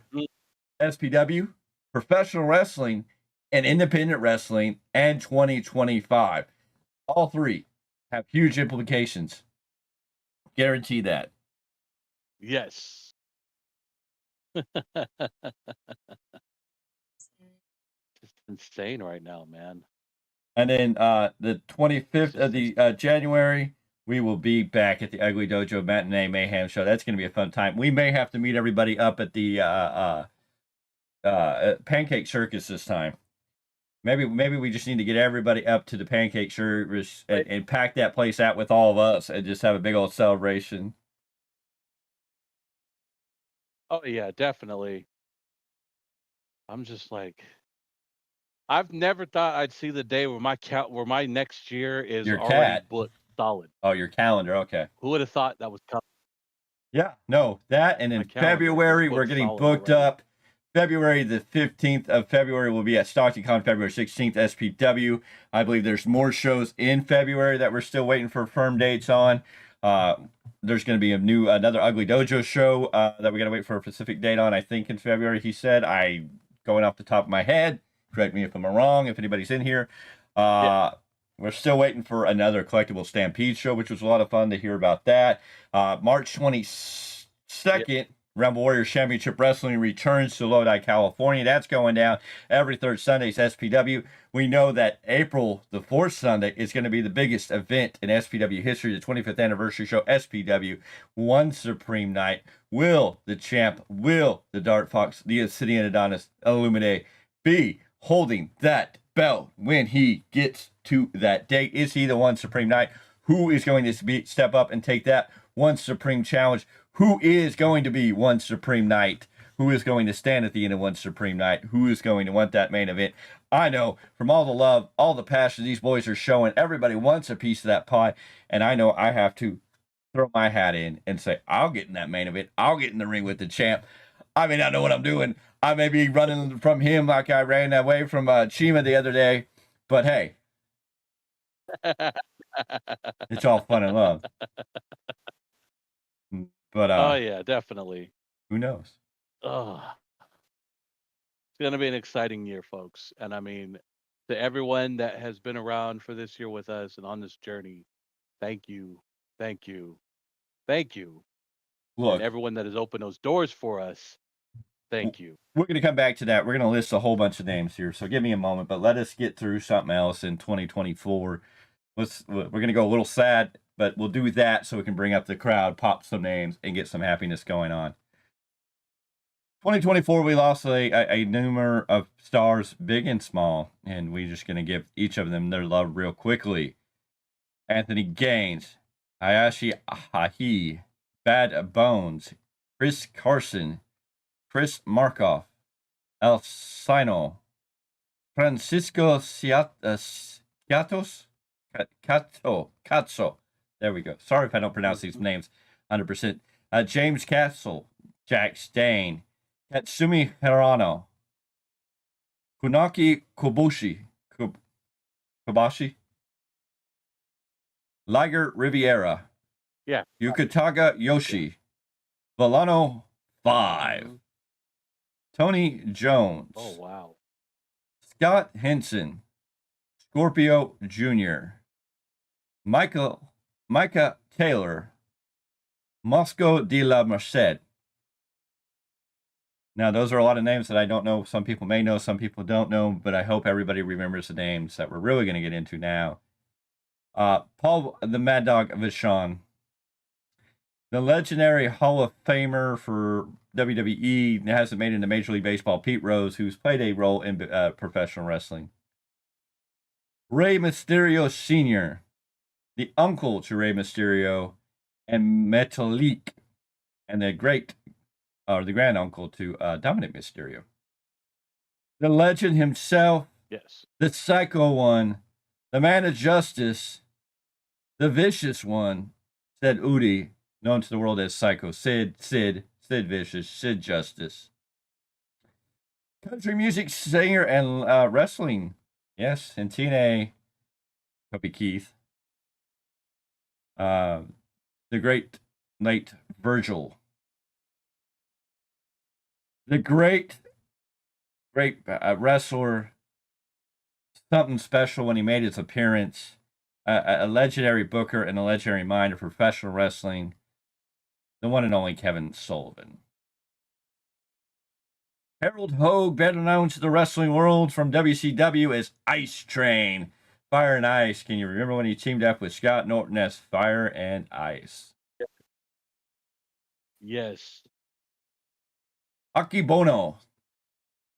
SPW, professional wrestling, and independent wrestling, and 2025. All 3 have huge implications. Guarantee that. Yes. Just insane right now, man. And then the 25th of the January, we will be back at the Ugly Dojo Matinee Mayhem Show. That's going to be a fun time. We may have to meet everybody up at the Pancake Circus this time. Maybe we just need to get everybody up to the Pancake Circus and pack that place out with all of us and just have a big old celebration. Oh yeah, definitely. I'm just like, I've never thought I'd see the day where my next year is Your already cat. booked solid. Oh, your calendar. Okay. Who would have thought that was coming? Yeah, no, that. And My in calendar February, is we're booked getting solid booked already. up. February the 15th of February will be at StocktonCon. February 16th, SPW. I believe there's more shows in February that we're still waiting for firm dates on. There's going to be another Ugly Dojo show that we got to wait for a specific date on. I think in February, he said. Going off the top of my head. Correct me if I'm wrong. If anybody's in here, we're still waiting for another Collectible Stampede show, which was a lot of fun to hear about that. March 22nd. Rumble Warriors Championship Wrestling returns to Lodi, California. That's going down every third Sunday. SPW. We know that April the 4th Sunday is going to be the biggest event in SPW history, the 25th anniversary show, SPW One Supreme Night. Will the champ, will the Dart Fox, the Obsidian Adonis Illumine be holding that belt when he gets to that date? Is he the One Supreme Night? Who is going to step up and take that One Supreme challenge? Who is going to be One Supreme Night? Who is going to stand at the end of One Supreme Night? Who is going to want that main event? I know from all the love, all the passion these boys are showing, everybody wants a piece of that pie. And I know I have to throw my hat in and say, I'll get in that main event. I'll get in the ring with the champ. I may not know what I'm doing. I may be running from him like I ran away from Chima the other day. But hey, it's all fun and love. But oh yeah, definitely. who knows? Oh, it's gonna be an exciting year, folks. And I mean, to everyone that has been around for this year with us and on this journey, thank you, thank you, thank you. Look, And everyone that has opened those doors for us, thank you. we're going to come back to that. We're going to list a whole bunch of names here. So give me a moment, but let us get through something else in 2024. We're going to go a little sad, but we'll do that so we can bring up the crowd, pop some names, and get some happiness going on. 2024, we lost a number of stars, big and small, and we're just going to give each of them their love real quickly. Anthony Gaines, Hayashi Ahi, Bad Bones, Chris Carson, Chris Markov, Alcino, Francisco Catso. There we go. Sorry if I don't pronounce these names 100%. James Castle, Jack Stain, Katsumi Hirano, Kunaki Kobashi, Liger Riviera, Yeah. Yukataga Yoshi, Volano 5, Tony Jones, Oh wow. Scott Henson, Scorpio Jr., Micah Taylor, Mosco de la Merced. Now, those are a lot of names that I don't know. Some people may know, some people don't know, but I hope everybody remembers the names that we're really going to get into now. Paul the Mad Dog Vachon, the legendary Hall of Famer for WWE, hasn't made it into Major League Baseball, Pete Rose, who's played a role in professional wrestling. Rey Mysterio Sr., the uncle to Rey Mysterio, and Metalik, and the grand uncle to Dominic Mysterio. The legend himself, Yes. the Psycho One, the Man of Justice, the Vicious One, said Udi, known to the world as Psycho Sid Vicious, Sid Justice. Country music singer and wrestling, yes, and TNA, Kobe Keith. The great late Virgil. The great wrestler, something special when he made his appearance, a legendary booker and a legendary mind of professional wrestling, the one and only Kevin Sullivan. Harold Hogue, better known to the wrestling world from WCW as Ice Train. Fire and Ice. Can you remember when he teamed up with Scott Norton as Fire and Ice? Yes. Akibono,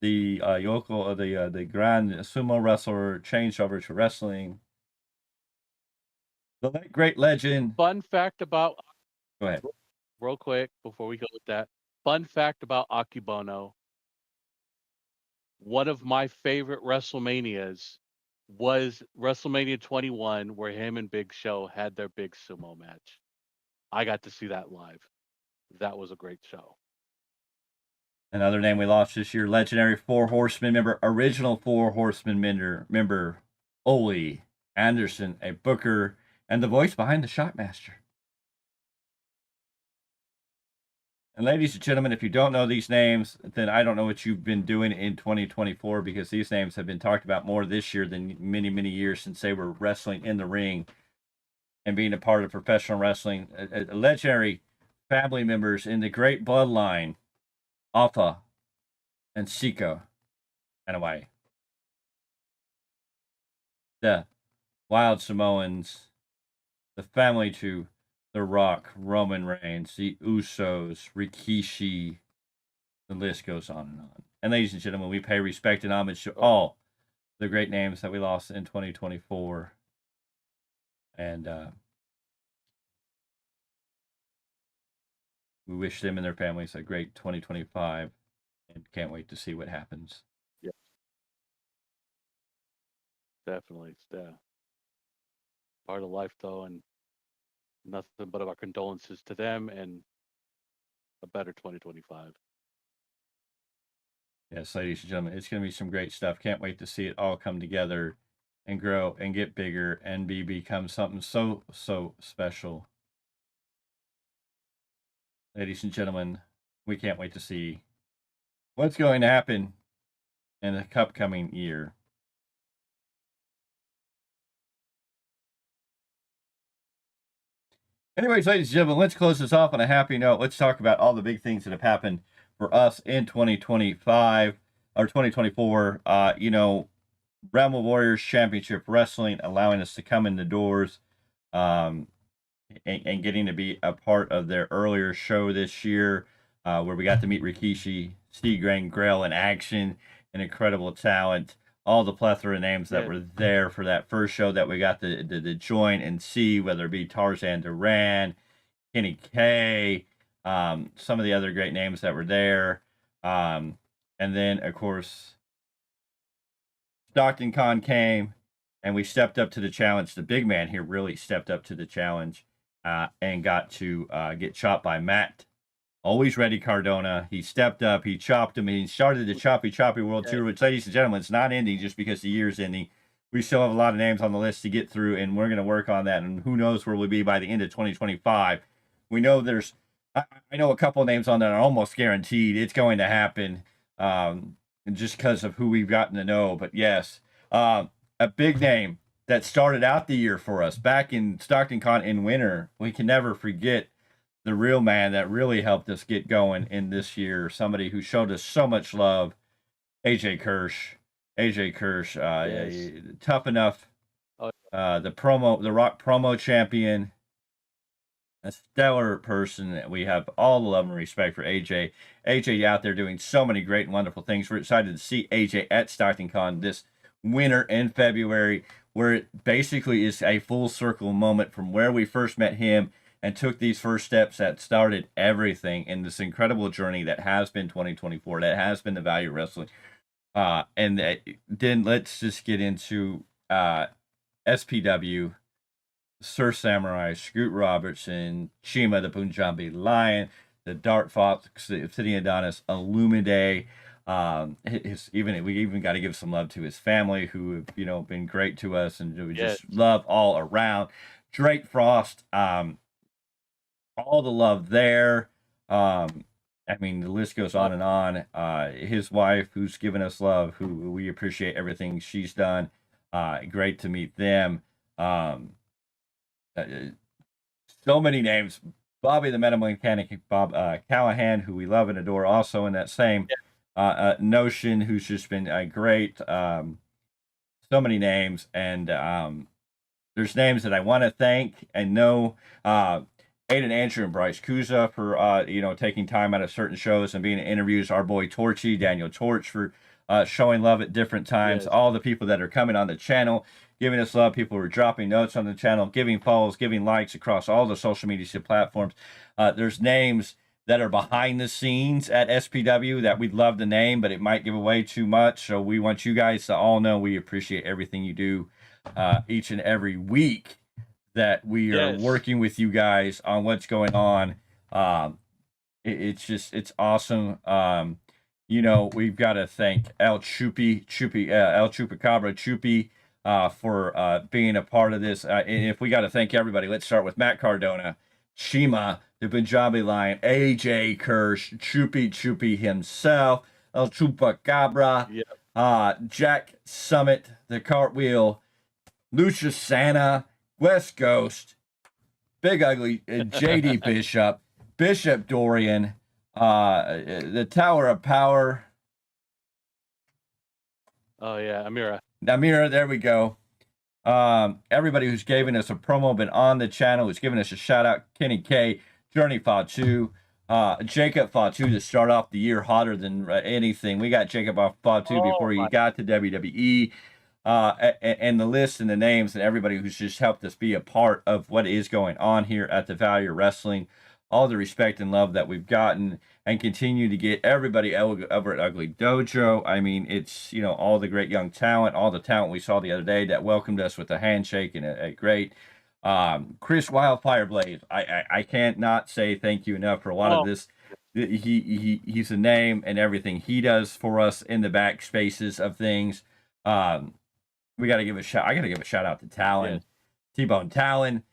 the the grand sumo wrestler, changed over to wrestling. The late great legend. Fun fact about Go ahead. real quick before we go with that. Fun fact about Akibono. One of my favorite WrestleManias was WrestleMania 21, where him and Big Show had their big sumo match. I got to see that live. That was a great show. Another name we lost this year, legendary Four Horsemen member, original Four Horsemen member, Ole Anderson, a booker, and the voice behind the Shotmaster. And ladies and gentlemen, if you don't know these names, then I don't know what you've been doing in 2024, because these names have been talked about more this year than many, many years since they were wrestling in the ring and being a part of professional wrestling. Legendary family members in the great bloodline, Alpha and Sika and away. The Wild Samoans, the family to The Rock, Roman Reigns, the Usos, Rikishi, the list goes on and on. And ladies and gentlemen, we pay respect and homage to all the great names that we lost in 2024. And we wish them and their families a great 2025 and can't wait to see what happens. Yeah. Definitely. Yeah. Part of life, though, and nothing but our condolences to them and a better 2025. Yes, ladies and gentlemen, it's going to be some great stuff. Can't wait to see it all come together and grow and get bigger and become something so, so special. Ladies and gentlemen, we can't wait to see what's going to happen in the upcoming year. Anyways, ladies and gentlemen, let's close this off on a happy note. Let's talk about all the big things that have happened for us in 2025 or 2024. Realm of Warriors Championship Wrestling allowing us to come in the doors and getting to be a part of their earlier show this year where we got to meet Rikishi, Steve Gangrel in action, an incredible talent. All the plethora of names that were there for that first show that we got to join and see, whether it be Tarzan Duran, Kenny K, some of the other great names that were there. And then, of course, Stockton Con came, and we stepped up to the challenge. The big man here really stepped up to the challenge and got to get chopped by Matt. Always ready, Cardona. He stepped up. He chopped him. He started the Choppy World Tour, which, ladies and gentlemen, it's not ending just because the year's ending. We still have a lot of names on the list to get through, and we're going to work on that. And who knows where we'll be by the end of 2025. We know I know a couple of names on that are almost guaranteed. It's going to happen just because of who we've gotten to know. But yes, a big name that started out the year for us back in Stockton Con in winter. We can never forget the real man that really helped us get going in this year. Somebody who showed us so much love, AJ Kirsch. Yes. Tough enough. The Rock promo champion, a stellar person. That we have all the love and respect for AJ. AJ out there doing so many great and wonderful things. We're excited to see AJ at Stockton Con this winter in February. where it basically is a full circle moment from where we first met him and took these first steps that started everything in this incredible journey that has been 2024, that has been the Value Wrestling. And then let's just get into SPW, Sir Samurai, Scoot Robertson, Chima, the Punjabi Lion, the Dart Fox, the Obsidian Adonis, Illumide. We even got to give some love to his family, who have, you know, been great to us, and we just love all around. Drake Frost, all the love there. I mean, the list goes on and on. His wife, who's given us love, who we appreciate everything she's done. Great to meet them. So many names. Bobby the Metal Mechanic, Bob Callahan, who we love and adore, also in that same notion, who's just been great. So many names, and there's names that I want to thank and know. Aiden, Andrew, and Bryce Kuza for you know, taking time out of certain shows and being in interviews. Our boy Torchy, Daniel Torch, for showing love at different times. All the people that are coming on the channel, giving us love. People who are dropping notes on the channel, giving follows, giving likes across all the social media platforms. There's names that are behind the scenes at SPW that we'd love to name, but it might give away too much. So we want you guys to all know we appreciate everything you do each and every week, that we are working with you guys on what's going on. It's awesome. You know, we've got to thank El Chupacabra Chupi for being a part of this. And if we got to thank everybody, let's start with Matt Cardona, Chima, the Punjabi Lion, AJ Kirsch, Chupi himself, El Chupacabra, Jack Summit, the Cartwheel, Lucha Santa, West Coast, Big Ugly, JD Bishop, Bishop Dorian, the Tower of Power. Oh yeah, Amira, there we go. Everybody who's given us a promo, been on the channel, who's given us a shout out. Kenny K, Journey Fatu, Jacob Fatu to start off the year hotter than anything. We got Jacob Fatu before he got to WWE. And the list and the names and everybody who's just helped us be a part of what is going on here at the Value Wrestling. All the respect and love that we've gotten and continue to get everybody over at Ugly Dojo. I mean, it's, you know, all the great young talent, all the talent we saw the other day that welcomed us with a handshake and a great Chris Wildfire Blaze. I can't not say thank you enough for a lot of this. He's a name, and everything he does for us in the back spaces of things. We got to give a shout. I got to give a shout out to Talon, T-Bone Talon.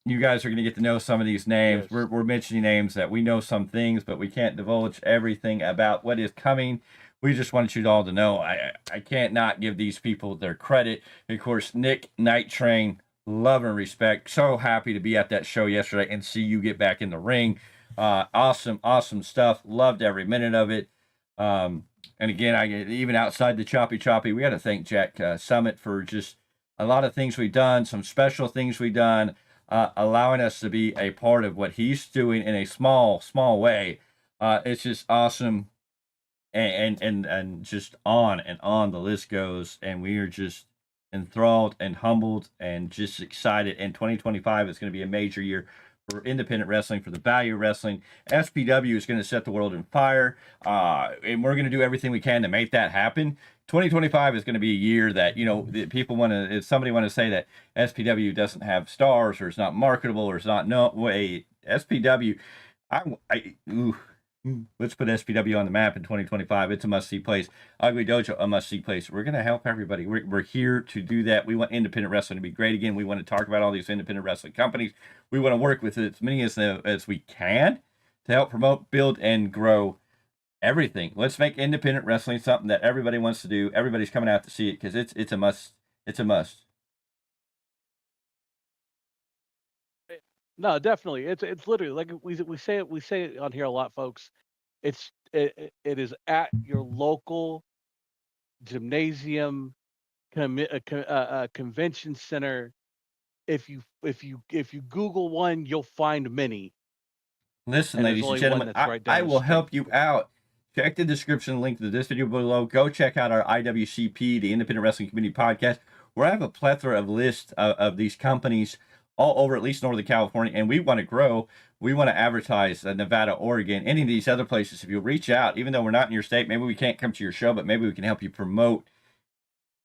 You guys are going to get to know some of these names. We're mentioning names that we know some things, but we can't divulge everything about what is coming. We just want you all to know I can't not give these people their credit. Of course, Nick Night Train, love and respect. So happy to be at that show yesterday and see you get back in the ring. Awesome stuff. Loved every minute of it. And again, even outside the choppy, we got to thank Jack Summit for just a lot of things we've done, some special things we've done, allowing us to be a part of what he's doing in a small way. It's just awesome, and just on and on the list goes, and we are just enthralled and humbled and just excited. And 2025 is going to be a major year for independent wrestling, for the Value Wrestling. SPW is going to set the world on fire, and we're going to do everything we can to make that happen. 2025 is going to be a year that, you know, people want to, if somebody want to say that SPW doesn't have stars or it's not marketable or it's not, no way, SPW, let's put SPW on the map in 2025. It's a must-see place. Ugly Dojo, a must-see place. We're going to help everybody. We're here to do that. We want independent wrestling to be great again. We want to talk about all these independent wrestling companies. We want to work with as many as we can to help promote, build, and grow everything. Let's make independent wrestling something that everybody wants to do. Everybody's coming out to see it because it's a must. It's a must. No, definitely. It's literally like we say it on here a lot, folks. It is at your local gymnasium, convention center. If you Google one, you'll find many. Listen, ladies and gentlemen, I will help you out. Check the description link to this video below. Go check out our IWCP, the Independent Wrestling Community Podcast, We have a plethora of lists of these companies all over at least Northern California, and we want to grow. We want to advertise Nevada, Oregon, any of these other places. If you'll reach out, even though we're not in your state, maybe we can't come to your show, but maybe we can help you promote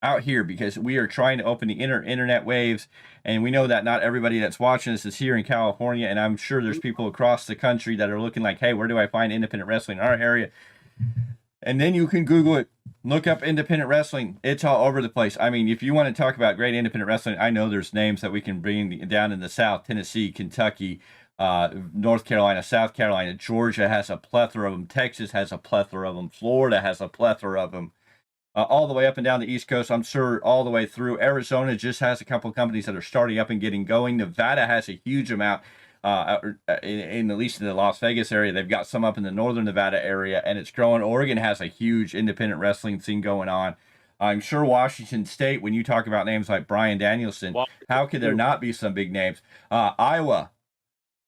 out here, because we are trying to open the internet waves, and we know that not everybody that's watching us is here in California, and I'm sure there's people across the country that are looking like, hey, where do I find independent wrestling in our area? And then you can Google it, look up independent wrestling. It's all over the place. I mean, if you want to talk about great independent wrestling, I know there's names that we can bring down in the South. Tennessee, Kentucky, North Carolina, South Carolina, Georgia has a plethora of them. Texas has a plethora of them. Florida has a plethora of them. All the way up and down the East Coast, I'm sure all the way through. Arizona just has a couple of companies that are starting up and getting going. Nevada has a huge amount, in at least in the Las Vegas area. They've got some up in the northern Nevada area, and it's growing. Oregon has a huge independent wrestling scene going on. I'm sure Washington State, when you talk about names like Bryan Danielson, how could there not be some big names? Iowa.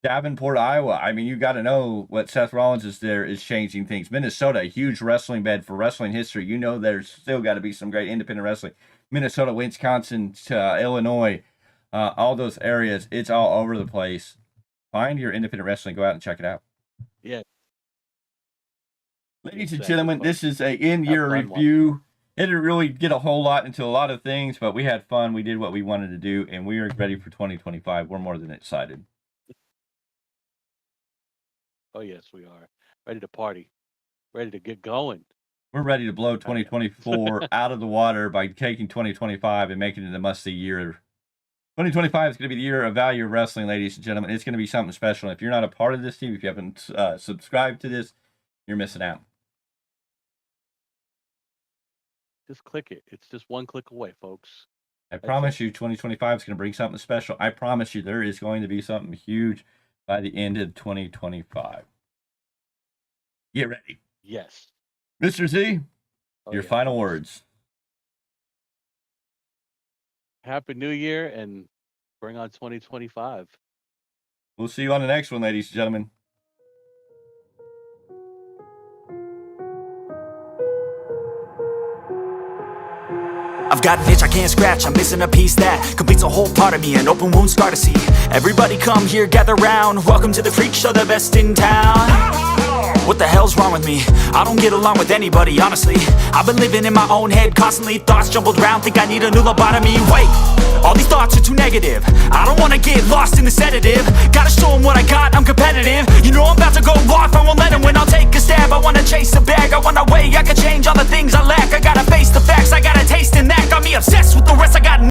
Davenport, Iowa. I mean, you got to know what Seth Rollins is there is changing things. Minnesota, a huge wrestling bed for wrestling history. You know, there's still got to be some great independent wrestling. Minnesota, Wisconsin, Illinois, all those areas. It's all over the place. Find your independent wrestling. Go out and check it out. Yeah. Ladies and gentlemen, this is a in-year review. It didn't really get a whole lot into a lot of things, but we had fun. We did what we wanted to do, and we are ready for 2025. We're more than excited. Oh, yes, we are. Ready to party. Ready to get going. We're ready to blow 2024 out of the water by taking 2025 and making it a must-see year. 2025 is going to be the year of value of wrestling, ladies and gentlemen. It's going to be something special. If you're not a part of this team, if you haven't subscribed to this, you're missing out. Just click it. It's just one click away, folks. I promise you 2025 is going to bring something special. I promise you there is going to be something huge by the end of 2025. Get ready. Yes. Mr. Z, your final words. Happy New Year and bring on 2025. We'll see you on the next one, ladies and gentlemen. I've got an itch I can't scratch, I'm missing a piece that completes a whole part of me, an open wound scar to see. Everybody come here, gather round, welcome to the freak show, the best in town. What the hell's wrong with me? I don't get along with anybody, honestly. I've been living in my own head constantly, thoughts jumbled round, think I need a new lobotomy. Wait, all these thoughts are too negative, I don't wanna get lost in the sedative. Gotta show them what I got, I'm competitive. You know I'm about to go off, I won't let them win. I'll take a stab, I wanna chase a bag, I wanna weigh, I can change all the things I lack. I gotta face the